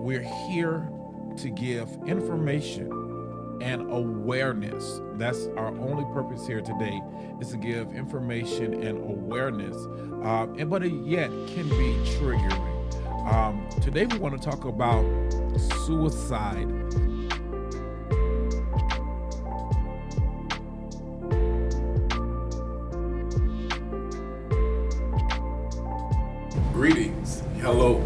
We're here to give information and awareness. That's our only purpose here today, is to give information and awareness, but it yet can be triggering. Today we want to talk about suicide. Greetings, hello.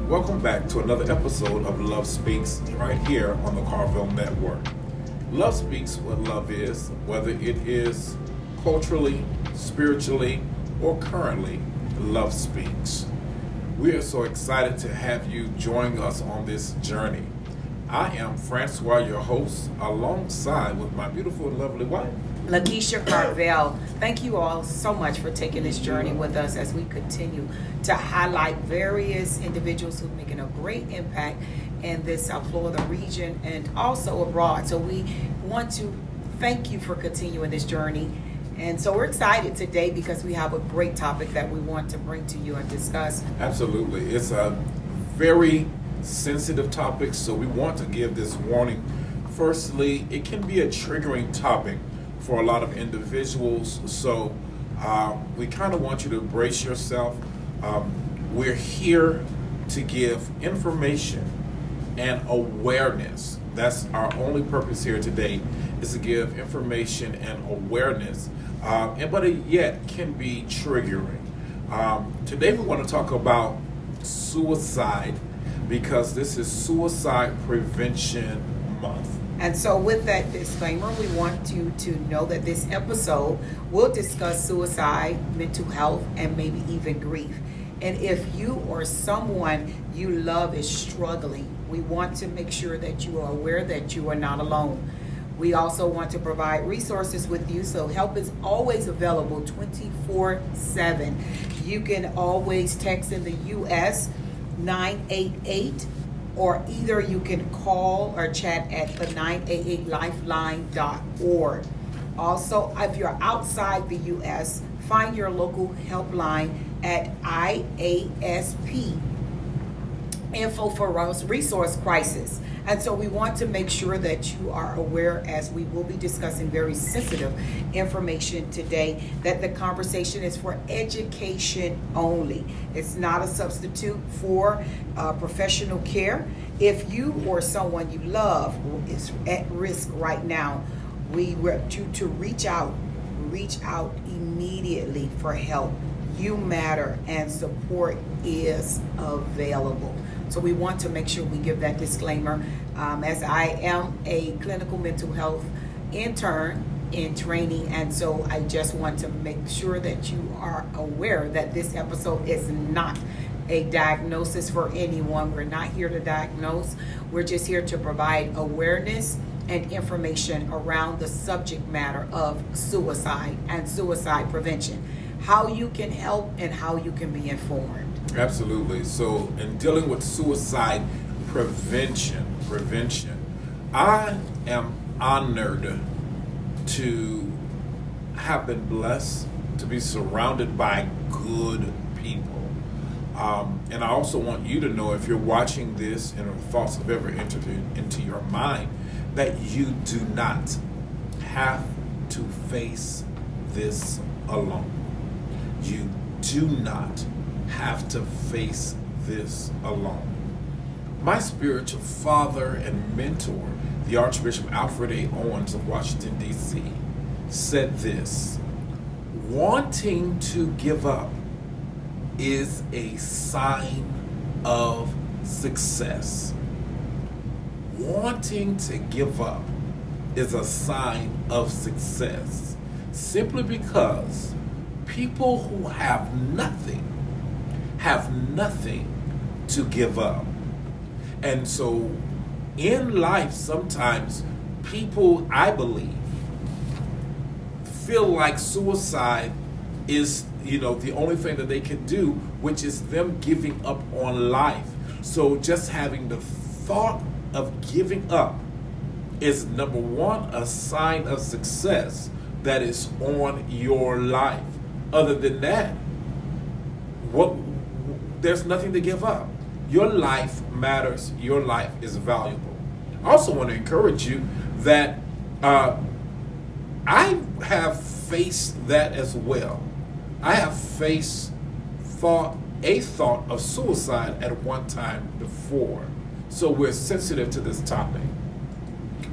Welcome back to another episode of Love Speaks right here on the Carvil Network. Love speaks what love is, whether it is culturally, spiritually, or currently, love speaks. We are so excited to have you join us on this journey. I am Francois, your host, alongside with my beautiful and lovely wife, LaKisha Carvil. Thank you all so much for taking this journey with us as we continue to highlight various individuals who are making a great impact in this South Florida region and also abroad. So we want to thank you for continuing this journey. And so we're excited today because we have a great topic that we want to bring to you and discuss. Absolutely. It's a very sensitive topic, so we want to give this warning. Firstly, it can be a triggering topic for a lot of individuals, so we kind of want you to brace yourself. We're here to give information and awareness. That's our only purpose here today, is to give information and awareness, but it yet can be triggering. Today we want to talk about suicide because this is Suicide Prevention Month. And so with that disclaimer, we want you to know that this episode will discuss suicide, mental health, and maybe even grief. And if you or someone you love is struggling, we want to make sure that you are aware that you are not alone. We also want to provide resources with you, so help is always available 24/7. You can always text in the U.S. 988, or either you can call or chat at the 988lifeline.org. Also, if you're outside the U.S., find your local helpline at IASP, Info for Resource Crisis. And so we want to make sure that you are aware, as we will be discussing very sensitive information today, that the conversation is for education only. It's not a substitute for professional care. If you or someone you love is at risk right now, we want you to reach out immediately for help. You matter, and support is available. So we want to make sure we give that disclaimer. As I am a clinical mental health intern in training, and so I just want to make sure that you are aware that this episode is not a diagnosis for anyone. We're not here to diagnose. We're just here to provide awareness and information around the subject matter of suicide and suicide prevention, how you can help and how you can be informed. Absolutely. So in dealing with suicide prevention, I am honored to have been blessed to be surrounded by good people. And I also want you to know, if you're watching this and thoughts have ever entered into your mind, that you do not have to face this alone. You do not have to face this alone. My spiritual father and mentor, the Archbishop Alfred A. Owens of Washington, D.C., said this: wanting to give up is a sign of success. Wanting to give up is a sign of success, simply because people who have nothing to give up. And so in life, sometimes people, I believe, feel like suicide is, the only thing that they can do, which is them giving up on life. So just having the thought of giving up is, number one, a sign of success that is on your life. Other than that, there's nothing to give up. Your life matters. Your life is valuable. I also want to encourage you that I have faced that as well. I have faced a thought of suicide at one time before. So we're sensitive to this topic.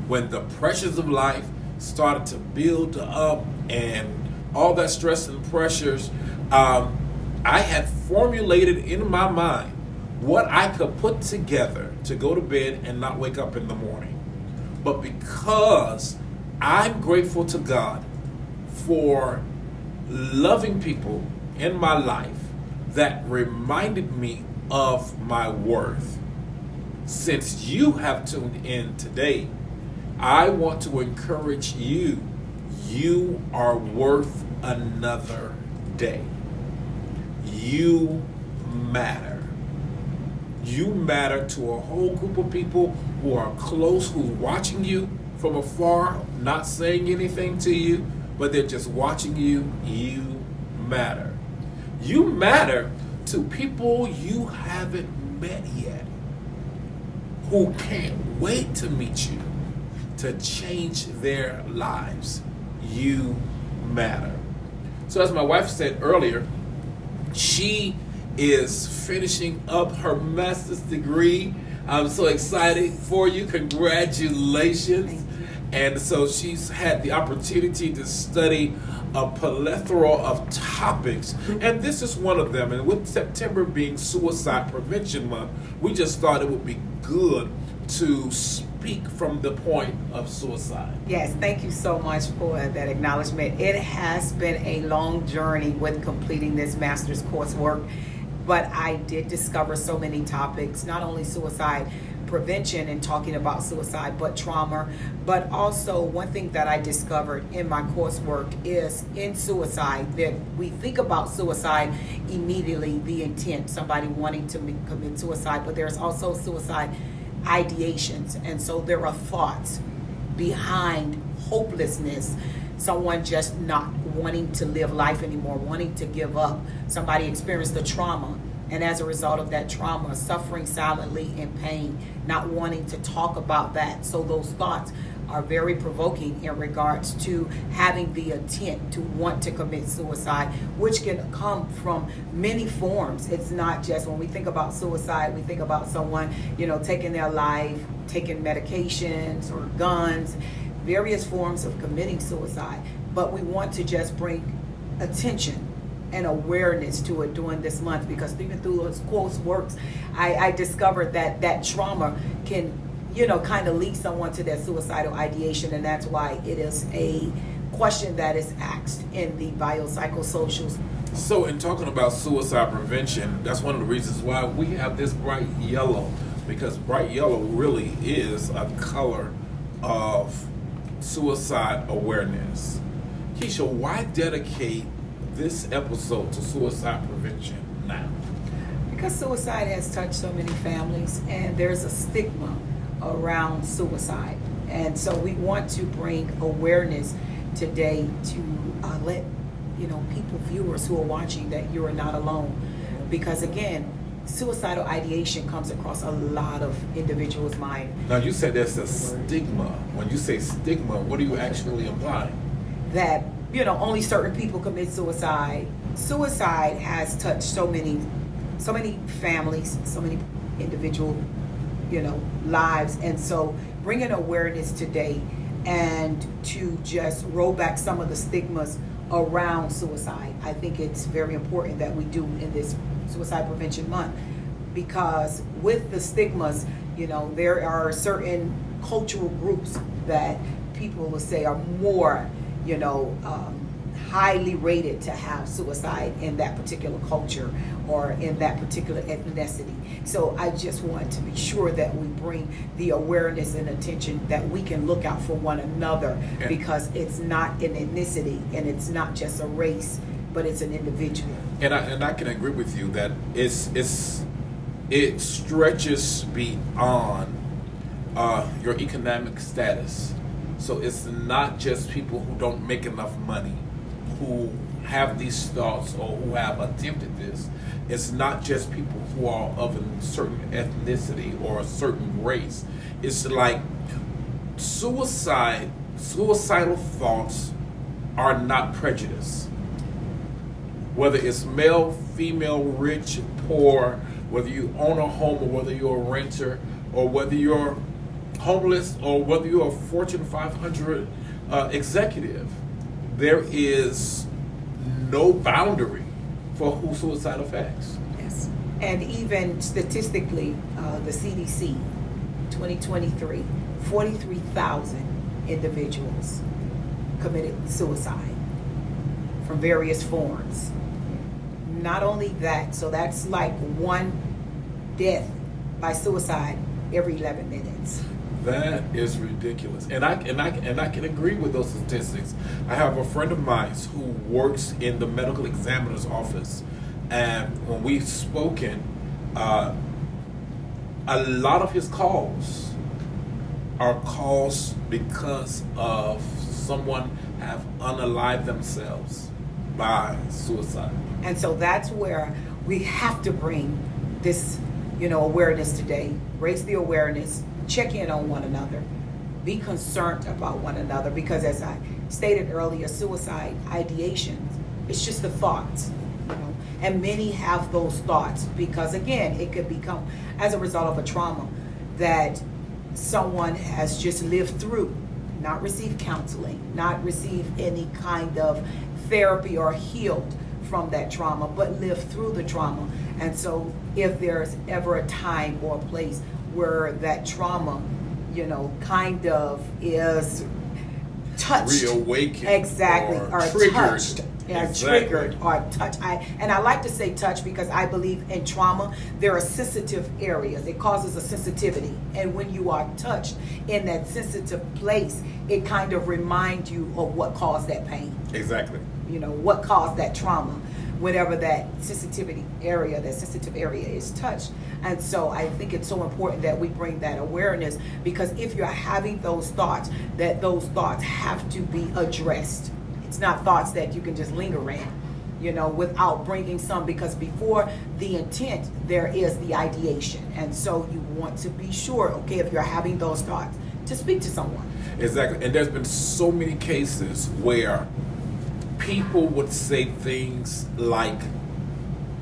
When the pressures of life started to build up and all that stress and pressures, I had formulated in my mind what I could put together to go to bed and not wake up in the morning. But because I'm grateful to God for loving people in my life that reminded me of my worth. Since you have tuned in today, I want to encourage you. You are worth another day. You matter. You matter to a whole group of people who are close, who's watching you from afar, not saying anything to you, but they're just watching you. You matter. You matter to people you haven't met yet, who can't wait to meet you, to change their lives. You matter. So as my wife said earlier, she is finishing up her master's degree. I'm so excited for you. Congratulations. Thank you. And so she's had the opportunity to study a plethora of topics, and this is one of them. And with September being Suicide Prevention Month, we just thought it would be good to speak from the point of suicide. Yes, thank you so much for that acknowledgement. It has been a long journey with completing this master's coursework, but I did discover so many topics, not only suicide prevention and talking about suicide, but trauma. But also one thing that I discovered in my coursework is in suicide that we think about suicide immediately, the intent, somebody wanting to commit suicide, but there's also suicide ideations. And so there are thoughts behind hopelessness, someone just not wanting to live life anymore, wanting to give up. Somebody experienced the trauma, and as a result of that trauma, suffering silently in pain, not wanting to talk about that. So those thoughts are very provoking in regards to having the intent to want to commit suicide, which can come from many forms. It's not just when we think about suicide, we think about someone, taking their life, taking medications or guns, various forms of committing suicide. But we want to just bring attention and awareness to it during this month, because even through those courseworks, I discovered that trauma can, kind of lead someone to that suicidal ideation, and that's why it is a question that is asked in the biopsychosocial. So in talking about suicide prevention, that's one of the reasons why we have this bright yellow, because bright yellow really is a color of suicide awareness. Keisha, why dedicate this episode to suicide prevention now? Because suicide has touched so many families, and there's a stigma around suicide. And so we want to bring awareness today to let people, viewers who are watching, that you are not alone. Because again, suicidal ideation comes across a lot of individuals' mind. Now you said there's a stigma. When you say stigma, what are you actually implying? That only certain people commit suicide. Suicide has touched so many families, so many individual, lives. And so bringing awareness today and to just roll back some of the stigmas around suicide. I think it's very important that we do in this Suicide Prevention Month, because with the stigmas, there are certain cultural groups that people will say are more, highly rated to have suicide in that particular culture or in that particular ethnicity. So I just want to be sure that we bring the awareness and attention that we can look out for one another, because it's not an ethnicity and it's not just a race, but it's an individual. And I can agree with you that it stretches beyond your economic status. So it's not just people who don't make enough money, who have these thoughts or who have attempted this, it's not just people who are of a certain ethnicity or a certain race. It's like suicidal thoughts are not prejudice. Whether it's male, female, rich, poor, whether you own a home or whether you're a renter, or whether you're homeless or whether you're a Fortune 500 executive, there is no boundary for who suicide affects. Yes. And even statistically, the CDC, 2023, 43,000 individuals committed suicide from various forms. Not only that, so that's like one death by suicide every 11 minutes. That is ridiculous, and I can agree with those statistics. I have a friend of mine who works in the medical examiner's office, and when we've spoken, a lot of his calls are calls because of someone have unalived themselves by suicide. And so that's where we have to bring this, awareness today. Raise the awareness, check in on one another, be concerned about one another, because as I stated earlier, suicide ideation, it's just the thoughts, and many have those thoughts because, again, it could become as a result of a trauma that someone has just lived through, not received counseling, not received any kind of therapy or healed from that trauma, but lived through the trauma. And so if there's ever a time or a place where that trauma, kind of is touched, reawakened, exactly, or triggered. Touched, Exactly. Triggered or touched. I like to say touch because I believe in trauma there are sensitive areas. It causes a sensitivity, and when you are touched in that sensitive place, it kind of reminds you of what caused that pain. Exactly. What caused that trauma, whenever that sensitive area is touched. And so I think it's so important that we bring that awareness, because if you're having those thoughts, that those thoughts have to be addressed. It's not thoughts that you can just linger in, without bringing some, because before the intent, there is the ideation. And so you want to be sure, okay, if you're having those thoughts, to speak to someone. Exactly. And there's been so many cases where people would say things like,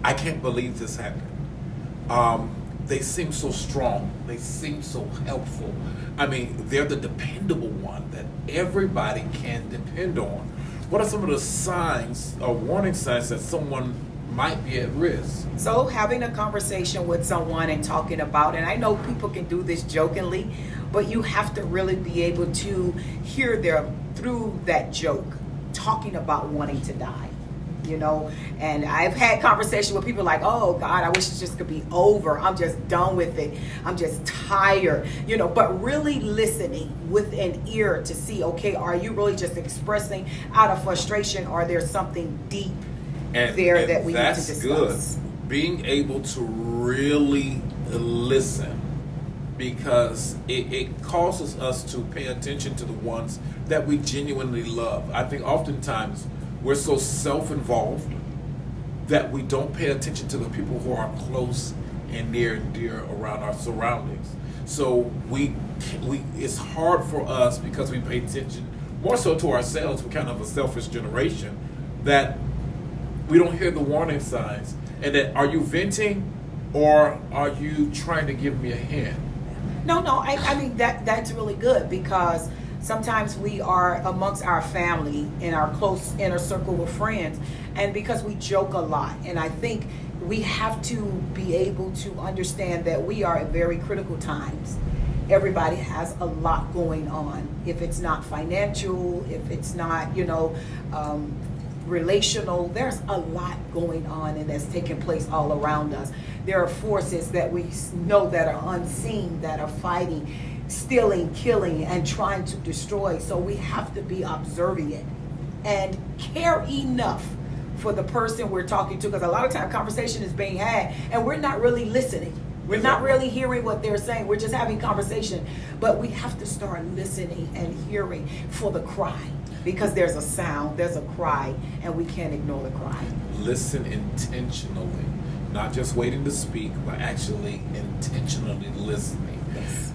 I can't believe this happened. They seem so strong. They seem so helpful. I mean, they're the dependable one that everybody can depend on. What are some of the signs or warning signs that someone might be at risk? So having a conversation with someone and talking about, and I know people can do this jokingly, but you have to really be able to hear them through that joke, talking about wanting to die, and I've had conversations with people like, oh God, I wish it just could be over. I'm just done with it. I'm just tired, but really listening with an ear to see, okay, are you really just expressing out of frustration, or there's something deep and that we need to discuss? discuss? Good. Being able to really listen, because it causes us to pay attention to the ones that we genuinely love. I think oftentimes we're so self-involved that we don't pay attention to the people who are close and near and dear around our surroundings. So it's hard for us, because we pay attention more so to ourselves. We're kind of a selfish generation, that we don't hear the warning signs. And that, are you venting, or are you trying to give me a hand? No, I mean that's really good, because sometimes we are amongst our family in our close inner circle of friends, and because we joke a lot, and I think we have to be able to understand that we are at very critical times. Everybody has a lot going on. If it's not financial, if it's not, relational, there's a lot going on, and that's taking place all around us. There are forces that we know that are unseen, that are fighting, stealing, killing, and trying to destroy. So we have to be observant and care enough for the person we're talking to, because a lot of time conversation is being had and we're not really listening. We're not really hearing what they're saying. We're just having conversation, but we have to start listening and hearing for the cry. because there's a sound, there's a cry, and we can't ignore the cry. Listen intentionally, not just waiting to speak, but actually intentionally listening. Yes.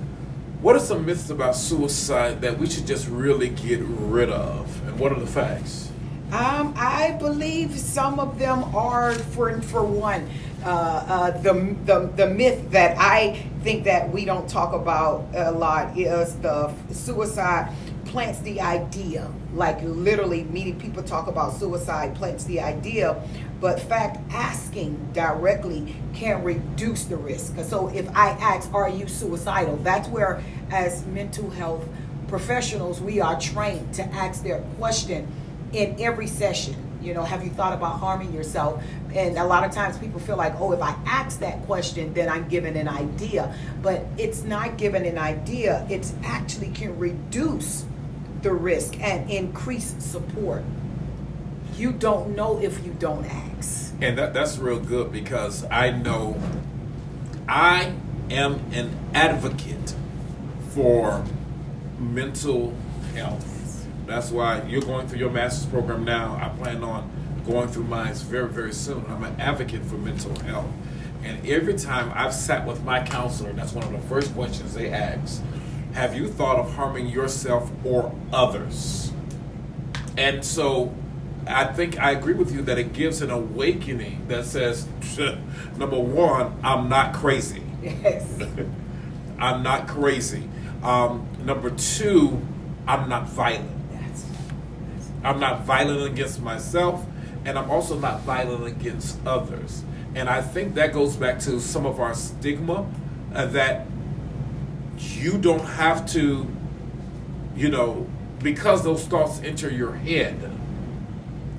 What are some myths about suicide that we should just really get rid of? And what are the facts? I believe some of them are, for one, the myth that I think that we don't talk about a lot is the suicide plants the idea. Like literally meeting people talk about suicide plants the idea, but fact asking directly can reduce the risk. So if I ask, are you suicidal? That's where, as mental health professionals, we are trained to ask their question in every session. You know, have you thought about harming yourself? And a lot of times people feel like, oh, if I ask that question, then I'm given an idea. But it's not giving an idea. It's actually can reduce the risk and increase support. You don't know if you don't ask. And that's real good, because I know I am an advocate for mental health. That's why you're going through your master's program now. I plan on going through mine very, very soon. I'm an advocate for mental health. And every time I've sat with my counselor, that's one of the first questions they ask: have you thought of harming yourself or others? And so I think I agree with you that it gives an awakening that says, number one, I'm not crazy. Yes. I'm not crazy. Number two, I'm not violent. I'm not violent against myself, and I'm also not violent against others. And I think that goes back to some of our stigma, that you don't have to, because those thoughts enter your head,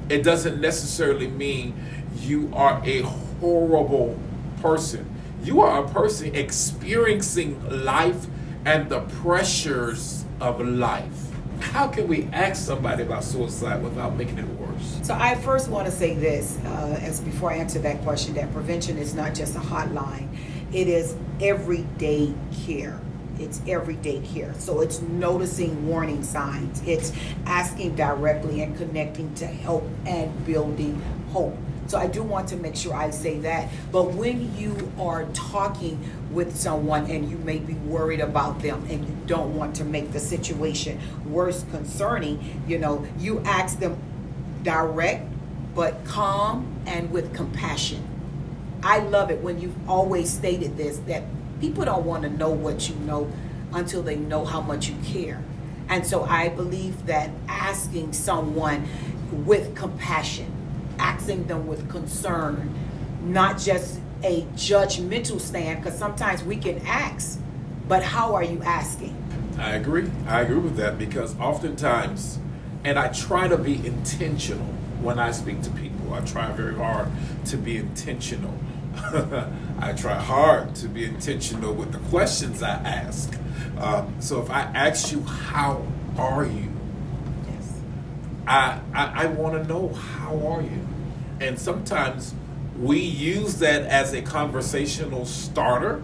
it doesn't necessarily mean you are a horrible person. You are a person experiencing life and the pressures of life. How can we ask somebody about suicide without making it worse? So I first want to say this, as before I answer that question, that prevention is not just a hotline. It is everyday care. It's everyday care. So it's noticing warning signs. It's asking directly and connecting to help and building hope. So I do want to make sure I say that. But when you are talking with someone and you may be worried about them and you don't want to make the situation worse concerning, you ask them direct but calm and with compassion. I love it when you've always stated this, that people don't want to know what you know until they know how much you care. And so I believe that asking someone with compassion, asking them with concern, not just a judgmental stand, because sometimes we can ask, but how are you asking? I agree with that, because oftentimes, and I try to be intentional when I speak to people. I try very hard to be intentional. I try hard to be intentional with the questions I ask. So if I ask you, how are you? Yes. I want to know, how are you? And sometimes we use that as a conversational starter,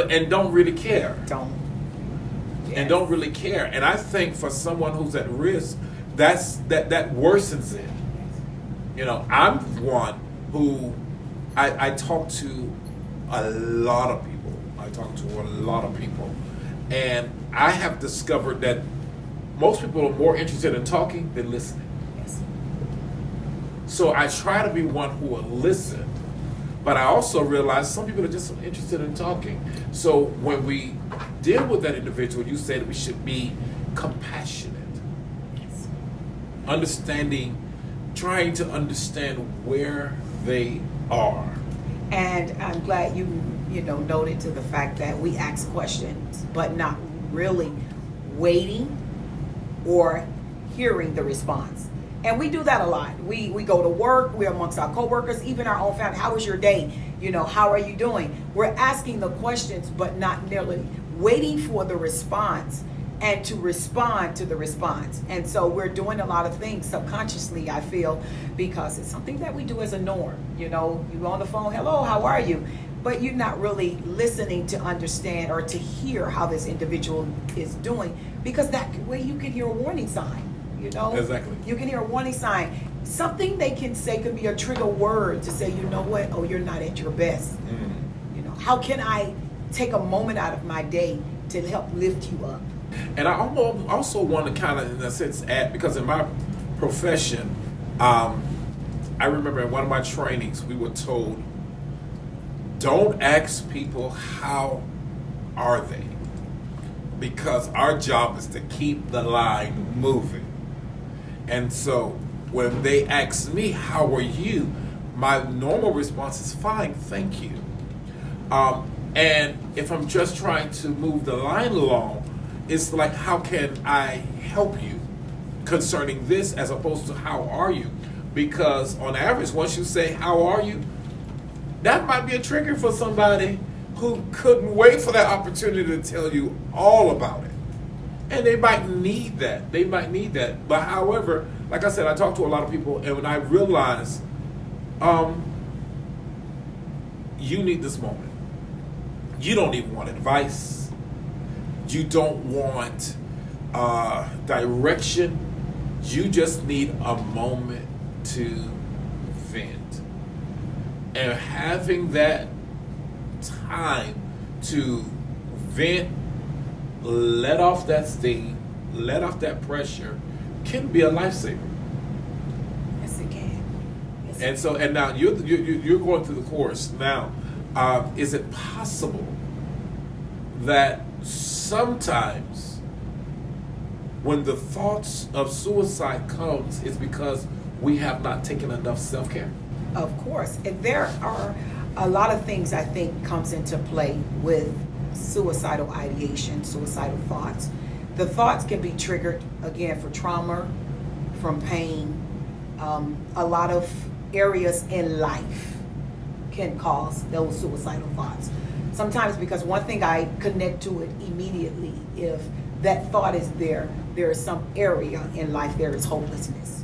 and don't really care. And don't really care. And I think for someone who's at risk, that worsens it. I'm one who I talk to a lot of people. And I have discovered that most people are more interested in talking than listening. Yes. So I try to be one who will listen, but I also realize some people are just interested in talking. So when we deal with that individual, you say that we should be compassionate. Yes. Trying to understand where they are. And I'm glad you noted to the fact that we ask questions, but not really waiting or hearing the response. And we do that a lot. We go to work, we're amongst our coworkers, even our own family. How was your day? How are you doing? We're asking the questions, but not nearly waiting for the response and to respond to the response. And so we're doing a lot of things subconsciously, I feel, because it's something that we do as a norm. You on the phone, hello, how are you? But you're not really listening to understand or to hear how this individual is doing, because that way you can hear a warning sign. You know, Exactly. You can hear a warning sign. Something they can say could be a trigger word to say, you know what? Oh, you're not at your best. You know, how can I take a moment out of my day to help lift you up? And I also want to kind of, in a sense, add, because in my profession, I remember in one of my trainings, we were told, don't ask people how are they, because our job is to keep the line moving. And so when they ask me, how are you? My normal response is, fine, thank you. And if I'm just trying to move the line along, it's like, how can I help you concerning this, as opposed to how are you? Because on average, once you say, how are you? That might be a trigger for somebody who couldn't wait for that opportunity to tell you all about it. And they might need that. They might need that. But however, like I said, I talk to a lot of people, and when I realize you need this moment. You don't even want advice. You don't want direction. You just need a moment to vent. And having that time to vent, let off that steam, let off that pressure, can be a lifesaver. Yes, it can. Yes, And so, and now you're going through the course now. Is it possible that sometimes when the thoughts of suicide comes, it's because we have not taken enough self-care? Of course. And there are a lot of things I think comes into play with suicidal ideation, suicidal thoughts. The thoughts can be triggered, again, for trauma, from pain. A lot of areas in life can cause those suicidal thoughts. Sometimes because one thing I connect to it immediately, if that thought is there is some area in life there is hopelessness.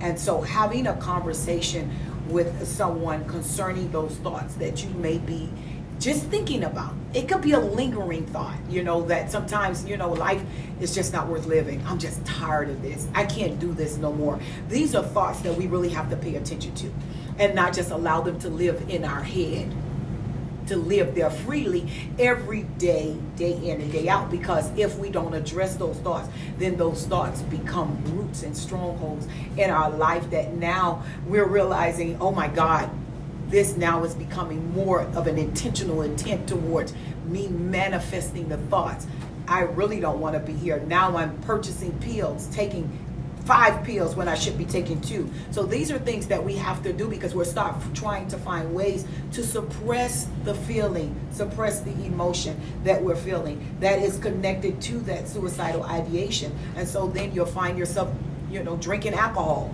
And so having a conversation with someone concerning those thoughts that you may be just thinking about. It could be a lingering thought, that sometimes, life is just not worth living. I'm just tired of this. I can't do this no more. These are thoughts that we really have to pay attention to and not just allow them to live in our head, to live there freely every day, day in and day out. Because if we don't address those thoughts, then those thoughts become roots and strongholds in our life that now we're realizing, oh my God, this now is becoming more of an intentional intent towards me manifesting the thoughts. I really don't want to be here. Now I'm purchasing pills, taking 5 pills when I should be taking 2. So these are things that we have to do because we're trying to find ways to suppress the feeling, suppress the emotion that we're feeling that is connected to that suicidal ideation. And so then you'll find yourself, drinking alcohol,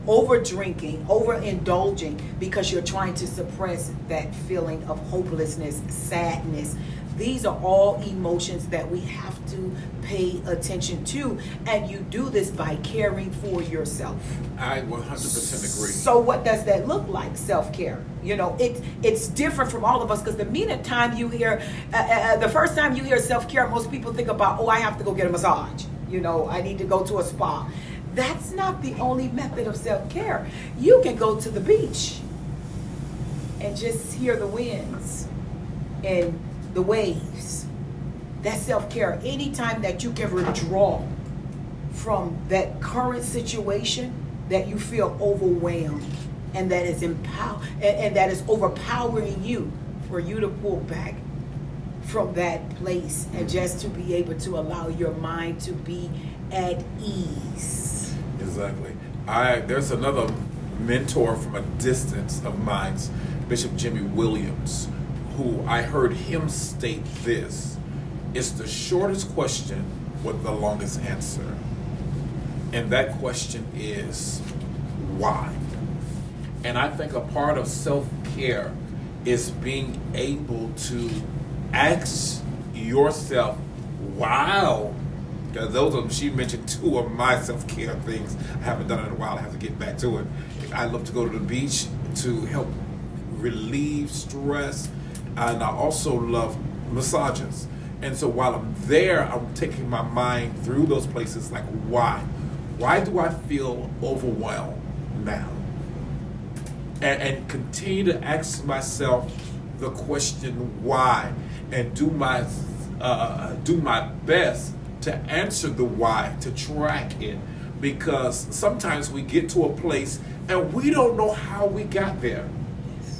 over drinking, over indulging, because you're trying to suppress that feeling of hopelessness, sadness. These are all emotions that we have to pay attention to, and you do this by caring for yourself. I 100% agree. So what does that look like, self-care? It's different from all of us, because the first time you hear self-care, most people think about, I have to go get a massage. I need to go to a spa. That's not the only method of self-care. You can go to the beach and just hear the winds and the waves. That's self-care. Anytime that you can withdraw from that current situation that you feel overwhelmed and that is and that is overpowering you, for you to pull back from that place and just to be able to allow your mind to be at ease. Exactly. There's another mentor from a distance of mine, Bishop Jimmy Williams, who I heard him state this: it's the shortest question with the longest answer. And that question is, why? And I think a part of self-care is being able to ask yourself, wow. Because she mentioned 2 of my self-care things. I haven't done it in a while. I have to get back to it. I love to go to the beach to help relieve stress. And I also love massages. And so while I'm there, I'm taking my mind through those places like, why? Why do I feel overwhelmed now? And continue to ask myself the question why, and do my best to answer the why, to track it, because sometimes we get to a place and we don't know how we got there.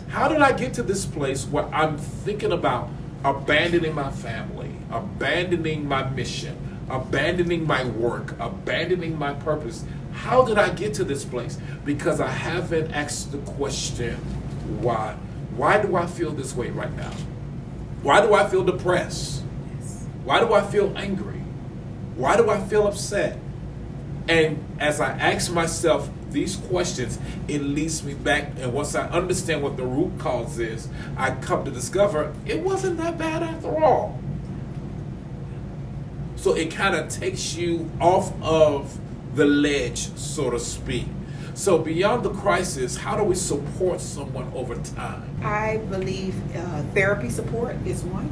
How did I get to this place where I'm thinking about abandoning my family, abandoning my mission, abandoning my work, abandoning my purpose? How did I get to this place? Because I haven't asked the question, why? Why do I feel this way right now? Why do I feel depressed? Why do I feel angry? Why do I feel upset? And as I ask myself these questions, it leads me back. And once I understand what the root cause is, I come to discover it wasn't that bad after all. So it kind of takes you off of the ledge, so to speak. So beyond the crisis, how do we support someone over time? I believe therapy support is one.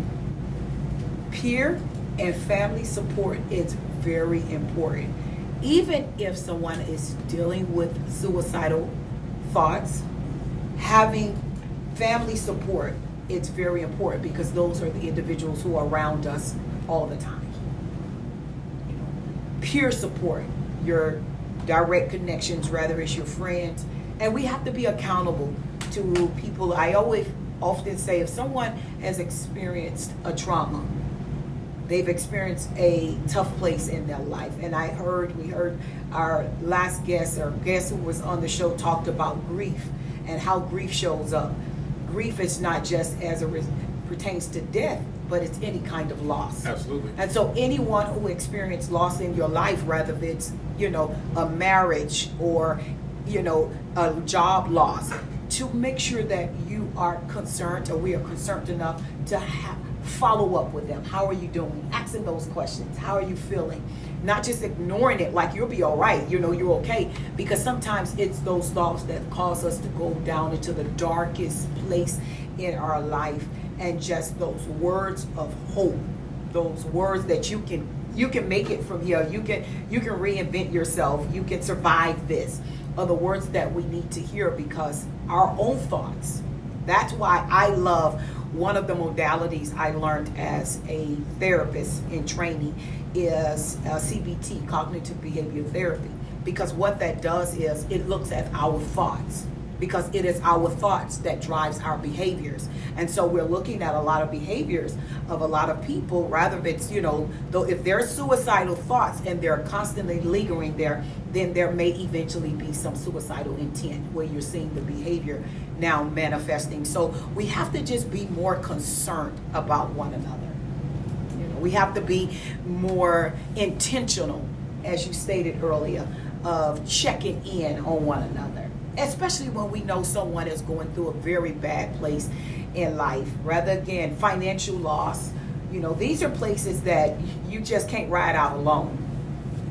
Peer and family support is very important. Even if someone is dealing with suicidal thoughts, having family support, it's very important, because those are the individuals who are around us all the time. Peer support, your direct connections, rather it's your friends, and we have to be accountable to people. I always often say, if someone has experienced a trauma, they've experienced a tough place in their life, and we heard our last guest, or guest who was on the show, talked about grief and how grief shows up. Grief is not just as it pertains to death, but it's any kind of loss. Absolutely. And so anyone who experienced loss in your life, rather if it's, a marriage or, a job loss, to make sure that you are concerned, or we are concerned enough to follow up with them. How are you doing? Asking those questions. How are you feeling? Not just ignoring it like you'll be all right, you're okay. Because sometimes it's those thoughts that cause us to go down into the darkest place in our life. And just those words of hope, those words that you can make it from here, you can reinvent yourself, you can survive this, are the words that we need to hear, because our own thoughts. That's why I love one of the modalities I learned as a therapist in training is CBT, cognitive behavioral therapy, because what that does is it looks at our thoughts, because it is our thoughts that drives our behaviors. And so we're looking at a lot of behaviors of a lot of people, rather if it's, though if they're suicidal thoughts and they're constantly lingering there, then there may eventually be some suicidal intent where you're seeing the behavior now manifesting. So we have to just be more concerned about one another. We have to be more intentional, as you stated earlier, of checking in on one another, especially when we know someone is going through a very bad place in life. Rather, again, financial loss. These are places that you just can't ride out alone.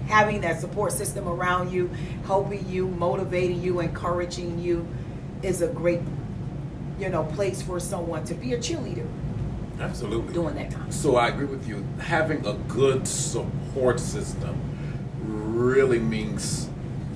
Having that support system around you, helping you, motivating you, encouraging you, is a great, place for someone to be a cheerleader. Absolutely. During that time. So I agree with you. Having a good support system really means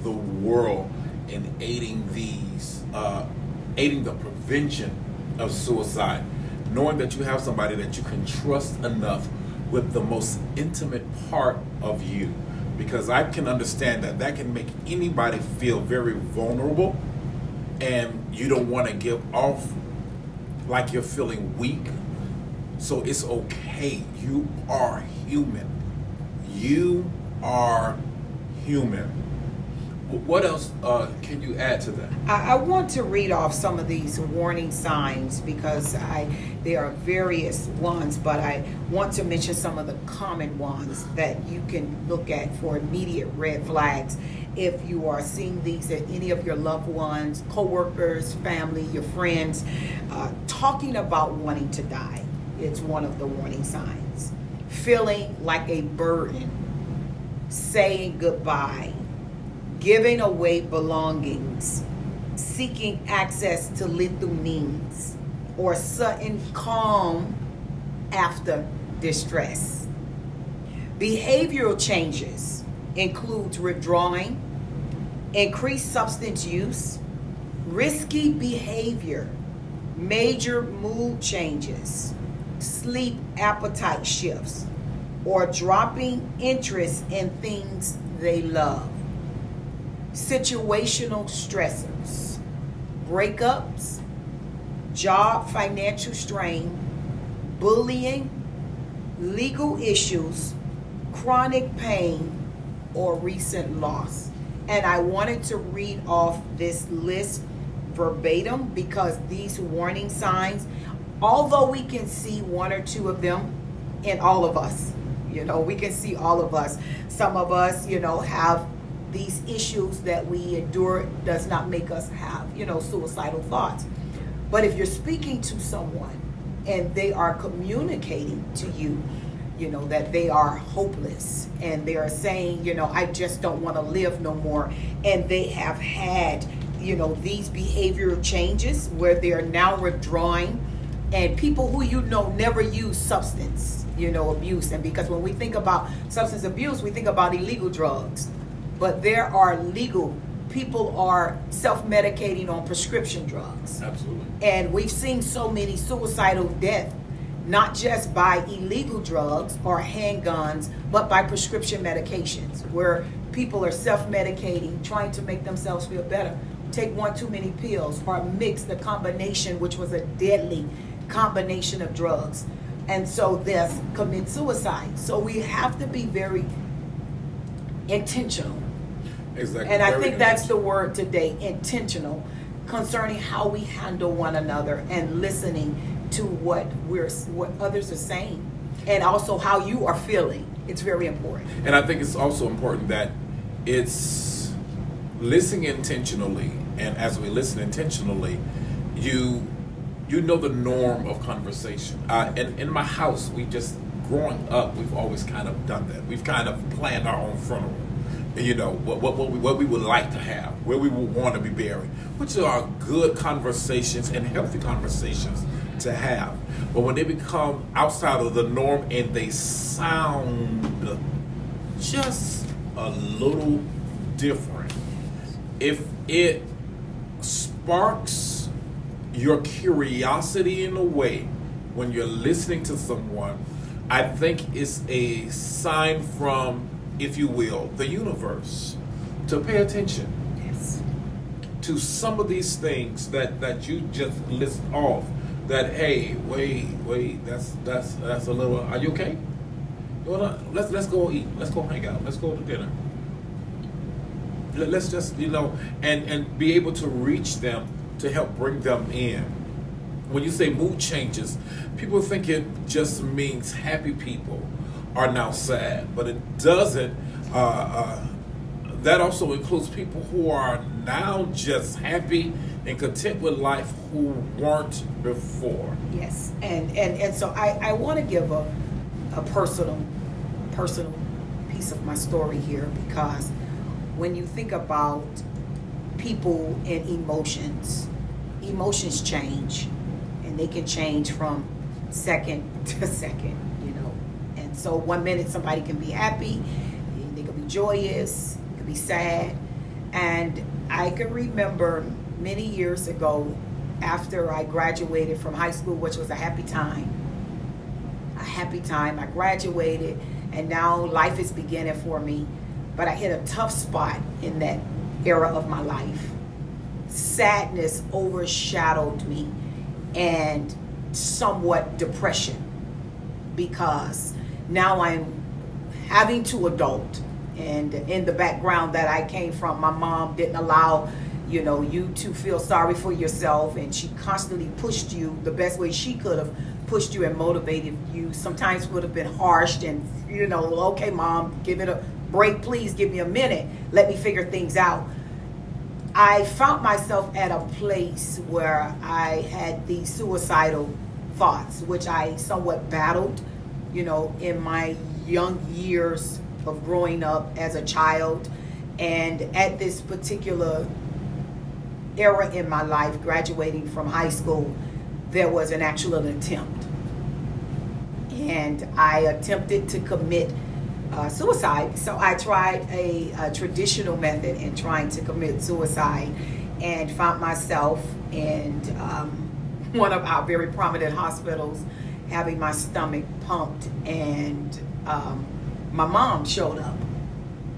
the world in aiding the prevention of suicide. Knowing that you have somebody that you can trust enough with the most intimate part of you, because I can understand that can make anybody feel very vulnerable, and you don't want to give off like you're feeling weak. So it's okay. You are human. You are human. What else can you add to that? I want to read off some of these warning signs, because there are various ones, but I want to mention some of the common ones that you can look at for immediate red flags if you are seeing these at any of your loved ones, co-workers, family, your friends. Talking about wanting to die, it's one of the warning signs. Feeling like a burden, saying goodbye, giving away belongings, seeking access to lethal means, or sudden calm after distress. Behavioral changes includes withdrawing, increased substance use, risky behavior, major mood changes, sleep appetite shifts, or dropping interest in things they love. Situational stressors, breakups, job financial strain, bullying, legal issues, chronic pain, or recent loss. And I wanted to read off this list verbatim because these warning signs, although we can see one or two of them in all of us, we can see all of us. Some of us, have these issues that we endure does not make us have, suicidal thoughts. But if you're speaking to someone and they are communicating to you, that they are hopeless and they are saying, I just don't want to live no more. And they have had, these behavioral changes where they're now withdrawing, and people who never use substance, abuse. And because when we think about substance abuse, we think about illegal drugs. But there are legal, people are self-medicating on prescription drugs. Absolutely. And we've seen so many suicidal deaths, not just by illegal drugs or handguns, but by prescription medications, where people are self-medicating, trying to make themselves feel better. Take one too many pills or mix the combination, which was a deadly combination of drugs. And so this commit suicide. So we have to be very intentional. Exactly. And I think that's the word today, intentional, concerning how we handle one another and listening to what others are saying, and also how you are feeling. It's very important. And I think it's also important that it's listening intentionally, and as we listen intentionally, you know the norm of conversation. And in my house, growing up, we've always kind of done that. We've kind of planned our own funeral. What we would like to have, where we would want to be buried, which are good conversations and healthy conversations to have. But when they become outside of the norm and they sound just a little different, if it sparks your curiosity in a way when you're listening to someone, I think it's a sign from, if you will, the universe to pay attention. Yes. To some of these things that you just list off. That, hey, wait, that's a little. Are you okay? Well, let's go eat. Let's go hang out. Let's go to dinner. Let's just and be able to reach them to help bring them in. When you say mood changes, people think it just means happy people are now sad, but it doesn't. That also includes people who are now just happy and content with life who weren't before. Yes, and so I want to give a personal piece of my story here, because when you think about people and emotions change, and they can change from second to second, And so 1 minute somebody can be happy, they can be joyous, they can be sad. And I can remember many years ago, after I graduated from high school, which was a happy time. I graduated, and now life is beginning for me. But I hit a tough spot in that era of my life. Sadness overshadowed me, and somewhat depression, because now I'm having to adult. And in the background that I came from, my mom didn't allow you to feel sorry for yourself, and she constantly pushed you the best way she could have pushed you and motivated you. Sometimes would have been harsh and okay, mom, give it a break, please give me a minute, let me figure things out. I found myself at a place where I had these suicidal thoughts, which I somewhat battled in my young years of growing up as a child. And at this particular era in my life, graduating from high school, there was an actual attempt. and I attempted to commit suicide. So I tried a traditional method in trying to commit suicide, and found myself in one of our very prominent hospitals, having my stomach pumped, and my mom showed up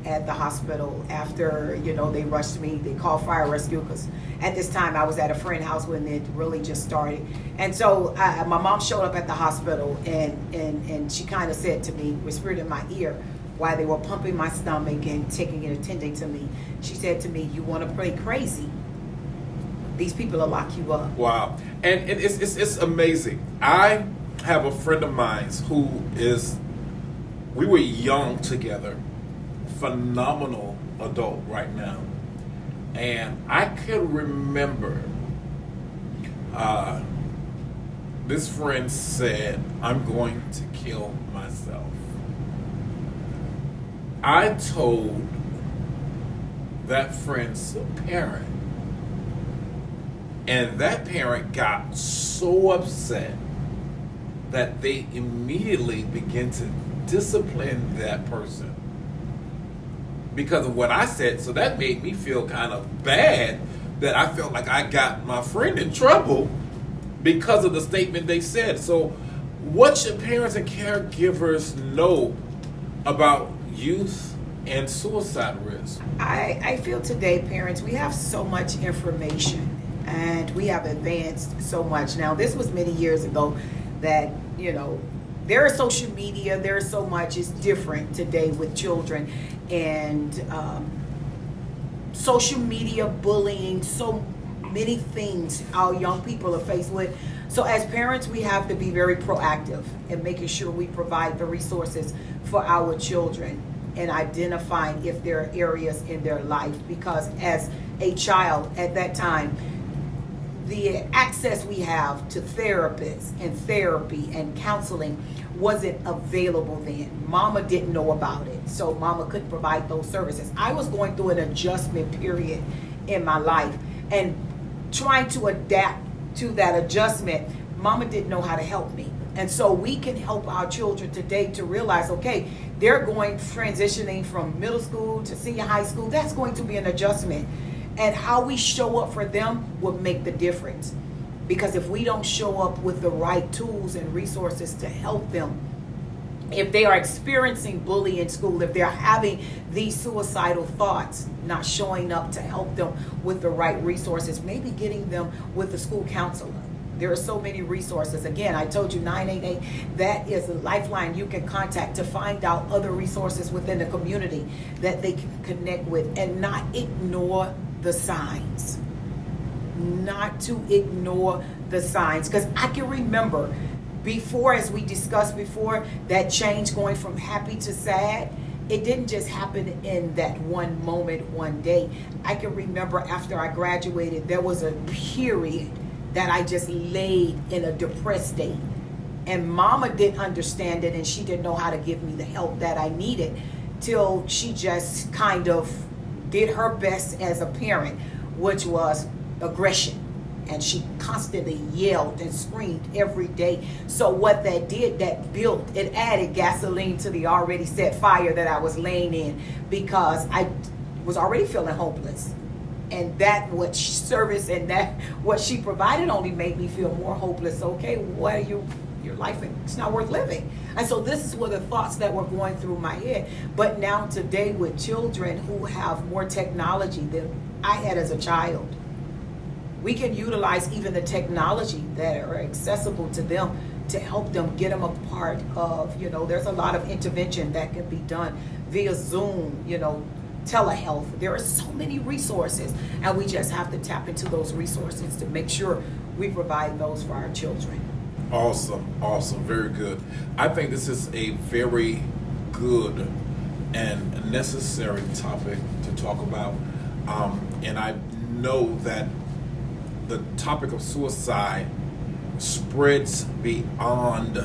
at the hospital after, they rushed me. They called fire rescue, because at this time I was at a friend's house when it really just started. And so my mom showed up at the hospital, and she kind of said to me, whispered in my ear, while they were pumping my stomach and taking and attending to me, she said to me, "You want to play crazy? These people will lock you up." Wow. And it's amazing. I have a friend of mine we were young together, phenomenal adult right now. And I can remember this friend said, "I'm going to kill myself." I told that friend's parent, and that parent got so upset that they immediately began to discipline that person because of what I said. So that made me feel kind of bad, that I felt like I got my friend in trouble because of the statement they said. So what should parents and caregivers know about youth and suicide risk? I feel today, parents, we have so much information, and we have advanced so much. Now, this was many years ago that, there is social media, there's so much is different today with children, and social media, bullying, so many things our young people are faced with. So as parents, we have to be very proactive in making sure we provide the resources for our children and identifying if there are areas in their life, because as a child at that time, the access we have to therapists and therapy and counseling wasn't available then. Mama didn't know about it, so mama couldn't provide those services. I was going through an adjustment period in my life, and trying to adapt to that adjustment, mama didn't know how to help me. And so we can help our children today to realize, okay, they're transitioning from middle school to senior high school. That's going to be an adjustment. And how we show up for them will make the difference. Because if we don't show up with the right tools and resources to help them, if they are experiencing bullying in school, if they're having these suicidal thoughts, not showing up to help them with the right resources, maybe getting them with a school counselor. There are so many resources. Again, I told you 988, that is a lifeline you can contact to find out other resources within the community that they can connect with, and not ignore the signs. Not to ignore the signs. Because I can remember before, as we discussed before, that change going from happy to sad, it didn't just happen in that one moment, one day. I can remember after I graduated, there was a period that I just laid in a depressed state. And mama didn't understand it, and she didn't know how to give me the help that I needed, till she just kind of did her best as a parent, which was aggression. And she constantly yelled and screamed every day. So what that did, that built, it added gasoline to the already set fire that I was laying in, because I was already feeling hopeless. And that what service and that what she provided only made me feel more hopeless. Okay, what are your life, it's not worth living. And so this were the thoughts that were going through my head. But now today, with children who have more technology than I had as a child, we can utilize even the technology that are accessible to them to help them, get them a part of, there's a lot of intervention that can be done via Zoom, telehealth. There are so many resources, and we just have to tap into those resources to make sure we provide those for our children. Awesome, very good. I think this is a very good and necessary topic to talk about, and I know that the topic of suicide spreads beyond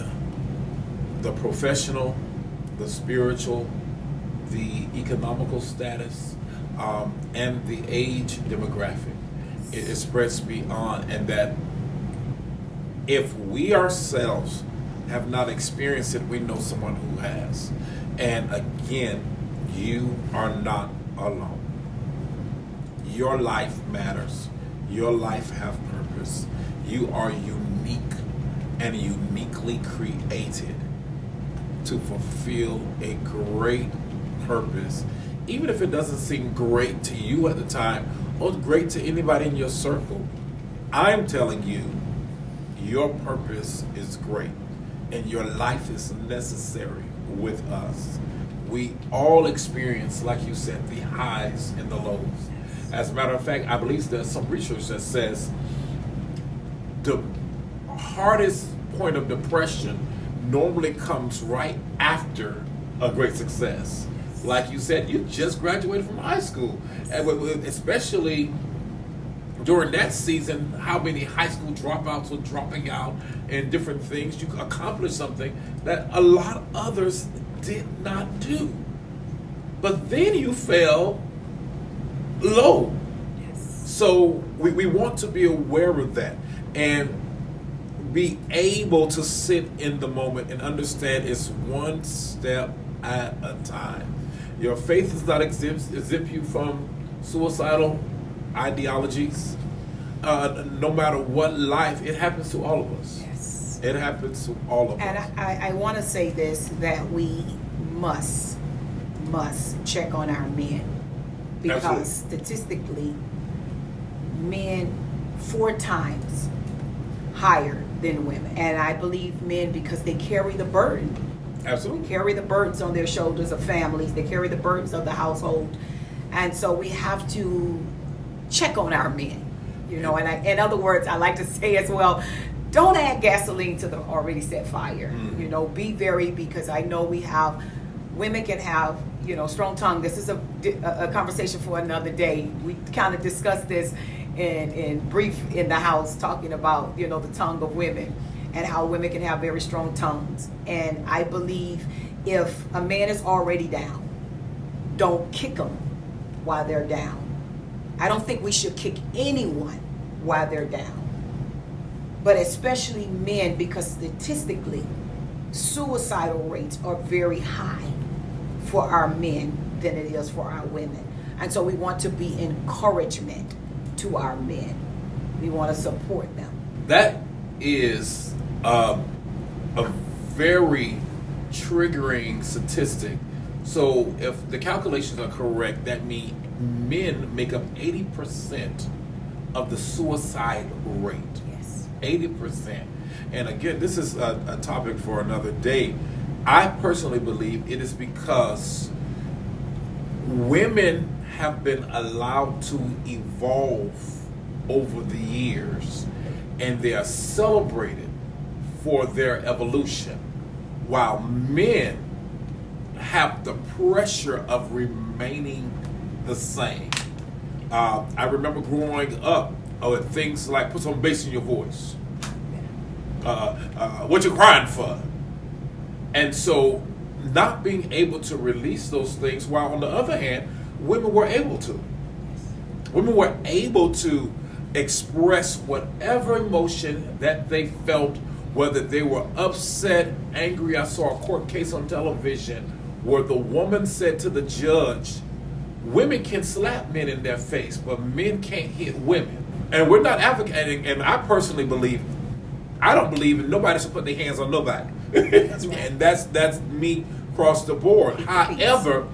the professional, the spiritual, the economical status, and the age demographic. It spreads beyond, and that if we ourselves have not experienced it, we know someone who has. And again, you are not alone. Your life matters. Your life have purpose. You are unique and uniquely created to fulfill a great purpose, even if it doesn't seem great to you at the time or great to anybody in your circle. I'm telling you, your purpose is great and your life is necessary with us. We all experience, like you said, the highs and the lows. As a matter of fact, I believe there's some research that says the hardest point of depression normally comes right after a great success. Like you said, you just graduated from high school, and especially during that season, how many high school dropouts were dropping out and different things. You accomplished something that a lot of others did not do. But then you fell low. Yes. So we want to be aware of that and be able to sit in the moment and understand it's one step at a time. Your faith does not exempt you from suicidal ideologies. No matter what life, it happens to all of us. Yes. It happens to all of And us. I want to say this, that we must check on our men, because Absolutely. statistically, men 4 times higher than women. And I believe men, because they carry the burden. Absolutely. Carry the burdens on their shoulders of families. They carry the burdens of the household. And so we have to check on our men. You know, and in other words, I like to say as well, don't add gasoline to the already set fire. Mm. You know, be very, because I know women can have, strong tongue. This is a conversation for another day. We kind of discussed this in brief in the house, talking about, the tongue of women and how women can have very strong tongues. And I believe if a man is already down, don't kick them while they're down. I don't think we should kick anyone while they're down. But especially men, because statistically, suicidal rates are very high for our men than it is for our women. And so we want to be encouragement to our men. We want to support them. That is a very triggering statistic. So if the calculations are correct, that means men make up 80% of the suicide rate. Yes. 80%. And again, this is a topic for another day. I personally believe it is because women have been allowed to evolve over the years, and they are celebrated for their evolution, while men have the pressure of remaining the same. I remember growing up with things like put some bass in your voice. What you crying for? And so not being able to release those things, while on the other hand, women were able to. Women were able to express whatever emotion that they felt, whether they were upset, angry. I saw a court case on television where the woman said to the judge, women can slap men in their face, but men can't hit women. And we're not advocating, and I personally believe, I don't believe nobody should put their hands on nobody. And that's me across the board. However,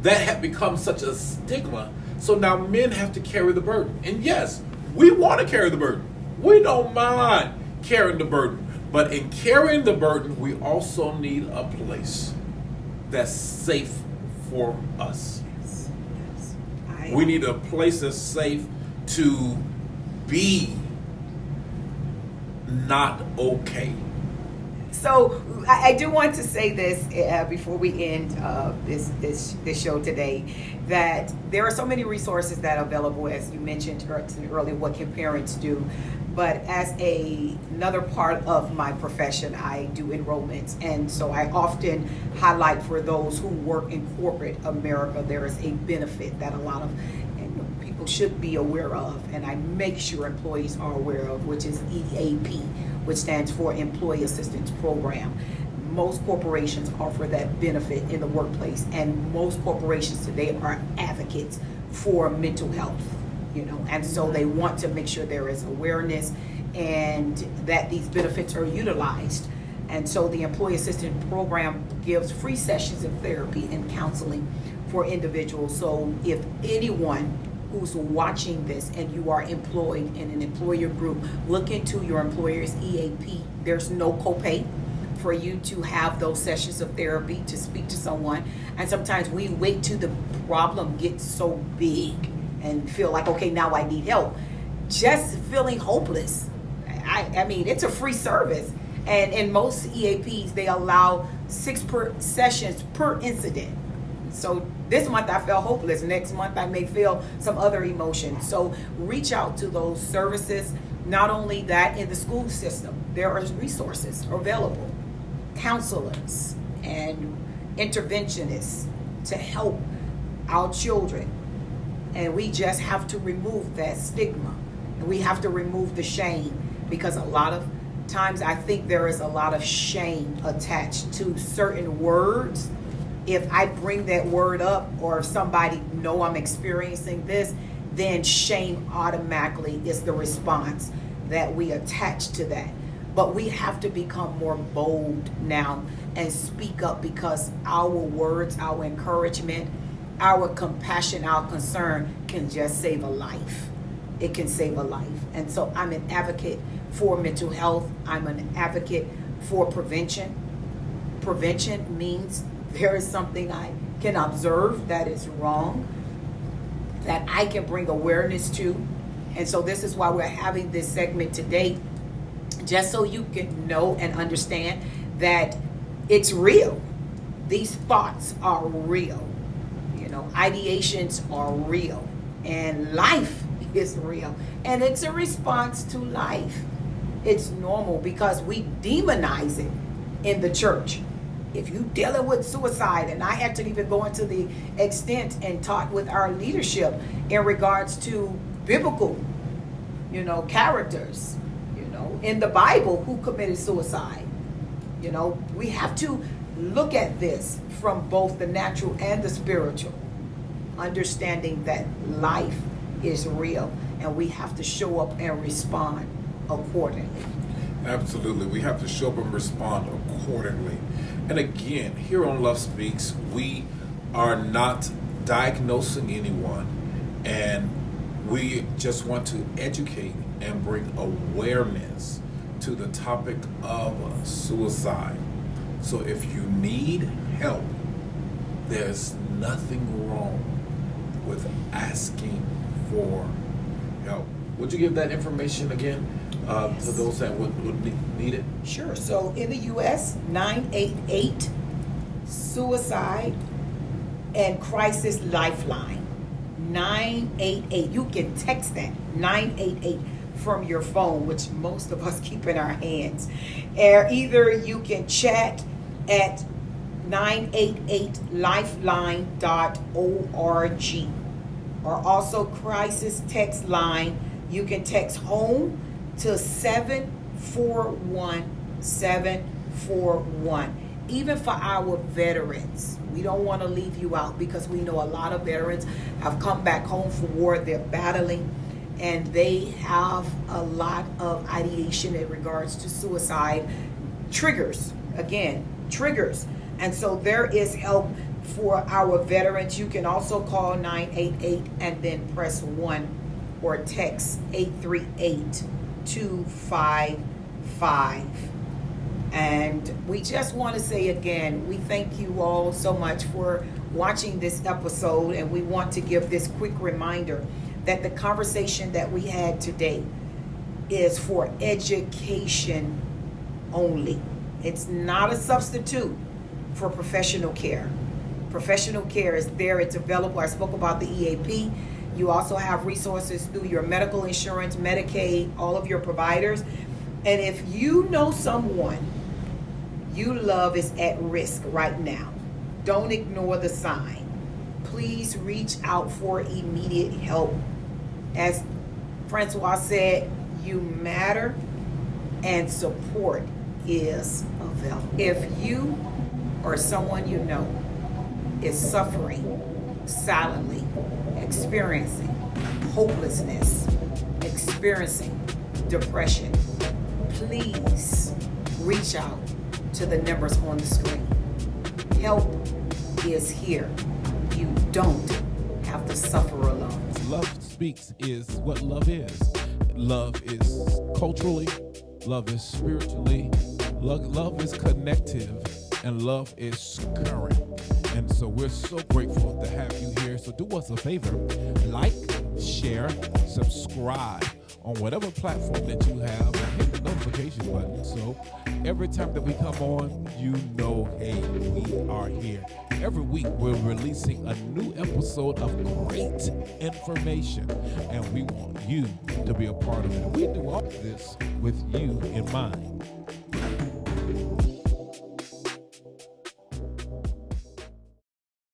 that had become such a stigma, so now men have to carry the burden. And yes, we want to carry the burden. We don't mind carrying the burden. But in carrying the burden, we also need a place that's safe for us. We need a place that's safe to be not okay. So I do want to say this before we end this show today, that there are so many resources that are available, as you mentioned earlier. What can parents do? But as another part of my profession, I do enrollments, and so I often highlight for those who work in corporate America, there is a benefit that a lot of people should be aware of, and I make sure employees are aware of, which is EAP, which stands for Employee Assistance Program. Most corporations offer that benefit in the workplace, and most corporations today are advocates for mental health, and so they want to make sure there is awareness and that these benefits are utilized. And so the Employee Assistance Program gives free sessions of therapy and counseling for individuals. So if anyone who's watching this and you are employed in an employer group, look into your employer's EAP. There's no copay for you to have those sessions of therapy, to speak to someone. And sometimes we wait till the problem gets so big and feel like, okay, now I need help. Just feeling hopeless. I mean, it's a free service. And in most EAPs, they allow 6 sessions per incident. So this month I felt hopeless. Next month I may feel some other emotion. So reach out to those services. Not only that, in the school system, there are resources available. Counselors and interventionists to help our children. And we just have to remove that stigma. And we have to remove the shame, because a lot of times I think there is a lot of shame attached to certain words. If I bring that word up, or if somebody know I'm experiencing this, then shame automatically is the response that we attach to that. But we have to become more bold now and speak up, because our words, our encouragement, our compassion, our concern can just save a life. It can save a life. And so I'm an advocate for mental health. I'm an advocate for prevention. Prevention means there is something I can observe that is wrong, that I can bring awareness to. And so this is why we're having this segment today, just so you can know and understand that it's real. These thoughts are real. Ideations are real. And life is real. And it's a response to life. It's normal, because we demonize it in the church. If you dealing with suicide, and I had to even go into the extent and talk with our leadership in regards to biblical, characters, in the Bible who committed suicide. We have to look at this from both the natural and the spiritual, understanding that life is real, and we have to show up and respond accordingly. Absolutely. We have to show up and respond accordingly. And again, here on Love Speaks, we are not diagnosing anyone, and we just want to educate and bring awareness to the topic of suicide. So if you need help, there's nothing wrong with asking for help. Would you give that information again to those that would need it? Sure. So in the U.S., 988 Suicide and Crisis Lifeline. 988. You can text that 988 from your phone, which most of us keep in our hands. Or either you can chat at 988lifeline.org, or also crisis text line. You can text home to 741-741. Even for our veterans, we don't want to leave you out, because we know a lot of veterans have come back home from war. They're battling, and they have a lot of ideation in regards to suicide. Triggers. And so there is help for our veterans. You can also call 988 and then press 1, or text 838-255. And we just want to say again, we thank you all so much for watching this episode, and we want to give this quick reminder that the conversation that we had today is for education only. It's not a substitute for professional care. Professional care is there. It's available. I spoke about the EAP. You also have resources through your medical insurance, Medicaid, all of your providers. And if you know someone you love is at risk right now, don't ignore the sign. Please reach out for immediate help. As Francois said, you matter, and support is available. If you or someone you know is suffering silently, experiencing hopelessness, experiencing depression, please reach out to the numbers on the screen. Help is here. You don't have to suffer alone. Love Speaks is what love is. Love is culturally, love is spiritually, love is connective, and love is current. And so we're so grateful to have you here. So do us a favor, like, share, subscribe on whatever platform that you have, and hit the notification button. So every time that we come on, you know, hey, we are here. Every week we're releasing a new episode of great information, and we want you to be a part of it. We do all this with you in mind.